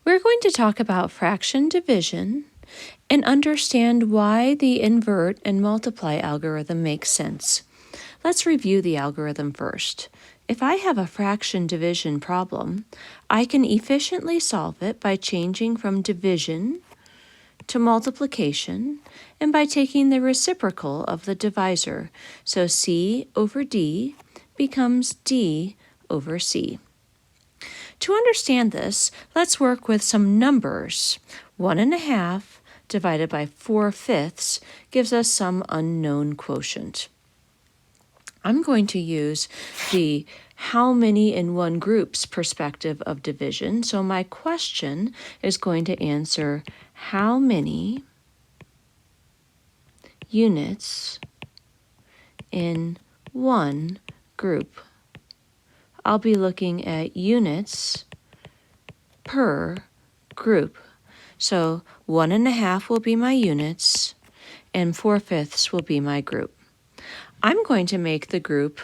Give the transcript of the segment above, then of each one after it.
We're going to talk about fraction division and understand why the invert and multiply algorithm makes sense. Let's review the algorithm first. If I have a fraction division problem, I can efficiently solve it by changing from division to multiplication and by taking the reciprocal of the divisor. So C over D becomes D over C. To understand this, let's work with some numbers. 1.5 divided by 4/5 gives us some unknown quotient. I'm going to use the how many in one group's perspective of division. So my question is going to answer how many units in one group. I'll be looking at units per group. So 1.5 will be my units and 4/5 will be my group. I'm going to make the group,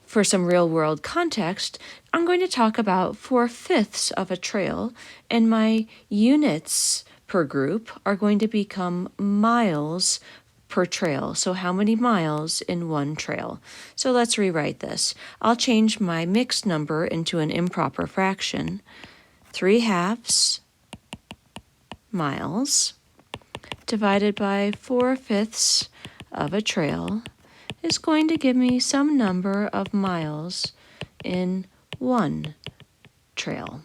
for some real-world context, I'm going to talk about 4/5 of a trail, and my units per group are going to become miles per trail. So how many miles in one trail? So let's rewrite this. I'll change my mixed number into an improper fraction. 3/2 miles divided by 4/5 of a trail is going to give me some number of miles in one trail.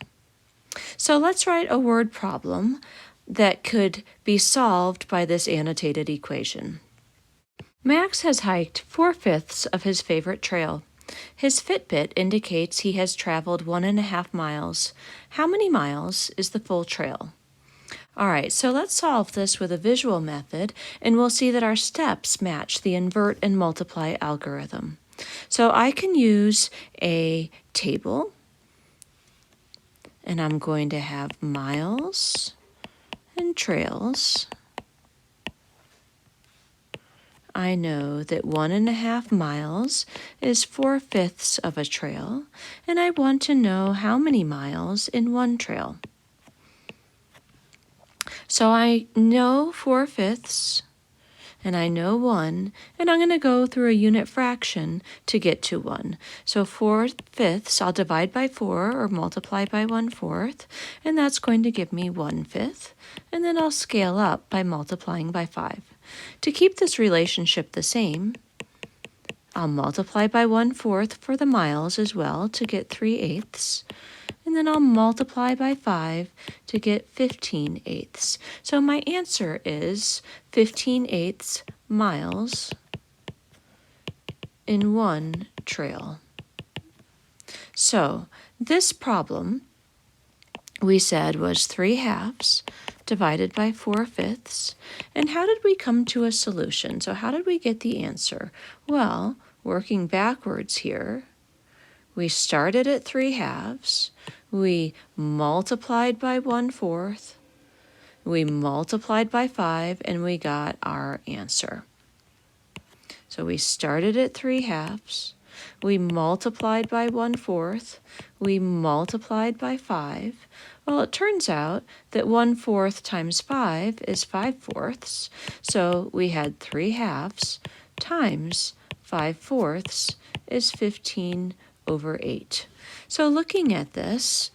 So let's write a word problem that could be solved by this annotated equation. Max has hiked 4/5 of his favorite trail. His Fitbit indicates he has traveled 1.5 miles. How many miles is the full trail? All right, so let's solve this with a visual method, and we'll see that our steps match the invert and multiply algorithm. So I can use a table, and I'm going to have miles and trails. I know that 1.5 miles is 4/5 of a trail, and I want to know how many miles in one trail. So I know 4/5, and I know 1, and I'm going to go through a unit fraction to get to 1. So 4/5 I'll divide by 4 or multiply by 1/4, and that's going to give me 1/5, and then I'll scale up by multiplying by 5. To keep this relationship the same, I'll multiply by 1/4 for the miles as well to get 3/8, and then I'll multiply by 5 to get 15/8. So my answer is 15/8 miles in one trail. So this problem we said was 3/2 divided by 4/5. And how did we come to a solution? So how did we get the answer? Well, working backwards here, we started at 3/2, we multiplied by 1/4, we multiplied by 5, and we got our answer. So we started at 3/2, we multiplied by 1/4, we multiplied by 5. Well, it turns out that 1/4 times 5 is 5/4, so we had 3/2 times 5/4 is 15/8. So looking at this,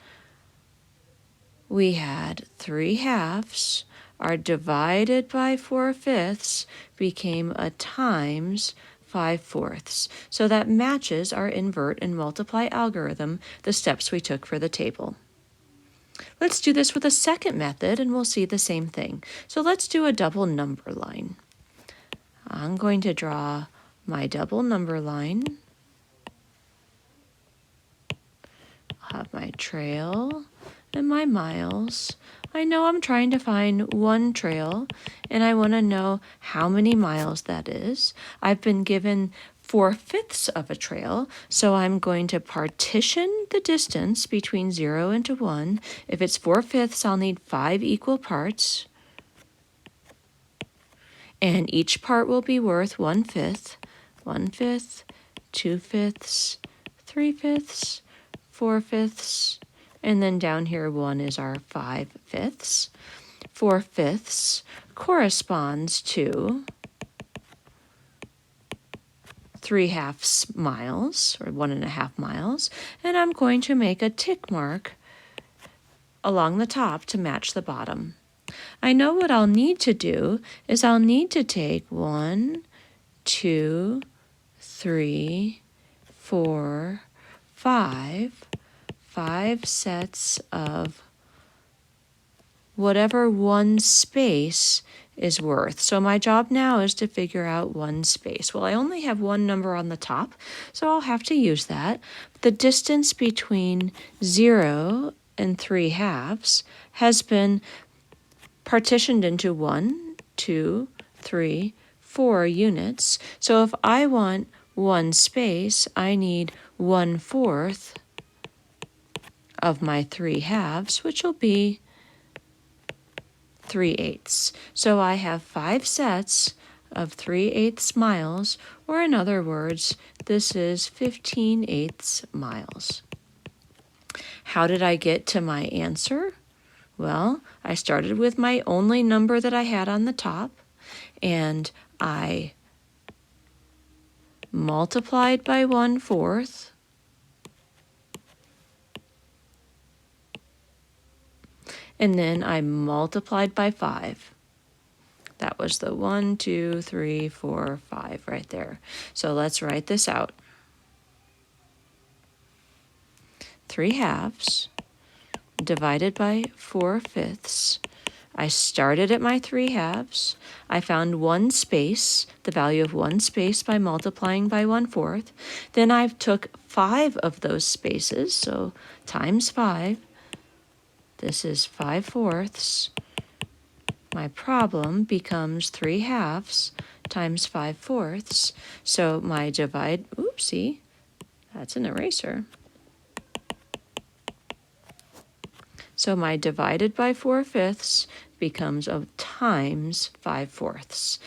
we had 3/2 are divided by 4/5 became a times 5/4. So that matches our invert and multiply algorithm, the steps we took for the table. Let's do this with a second method, and we'll see the same thing. So let's do a double number line. I'm going to draw my double number line. I'll have my trail and my miles. I know I'm trying to find one trail, and I want to know how many miles that is. I've been given 4/5 of a trail, so I'm going to partition the distance between 0 and 1. If it's 4/5, I'll need 5 equal parts, and each part will be worth 1/5, 1/5, 2/5, 3/5, 4/5, And then down here, 1 is our 5/5. 4/5 corresponds to 3/2 miles, or 1.5 miles. And I'm going to make a tick mark along the top to match the bottom. I know what I'll need to do is I'll need to take 1, 2, 3, 4, 5 sets of whatever one space is worth. So my job now is to figure out one space. Well, I only have one number on the top, so I'll have to use that. The distance between 0 and 3/2 has been partitioned into 1, 2, 3, 4 units. So if I want one space, I need 1/4 of my 3/2, which will be 3/8. So I have 5 sets of 3/8 miles, or in other words, this is 15/8 miles. How did I get to my answer? Well, I started with my only number that I had on the top, and I multiplied by 1/4, and then I multiplied by 5. That was the 1, 2, 3, 4, 5 right there. So let's write this out. 3/2 divided by 4/5. I started at my 3/2. I found one space, the value of one space, by multiplying by 1/4. Then I took 5 of those spaces, so times 5. This is 5/4. My problem becomes 3/2 times 5/4. So my oopsie, that's an eraser. So my divided by 4/5 becomes times 5/4.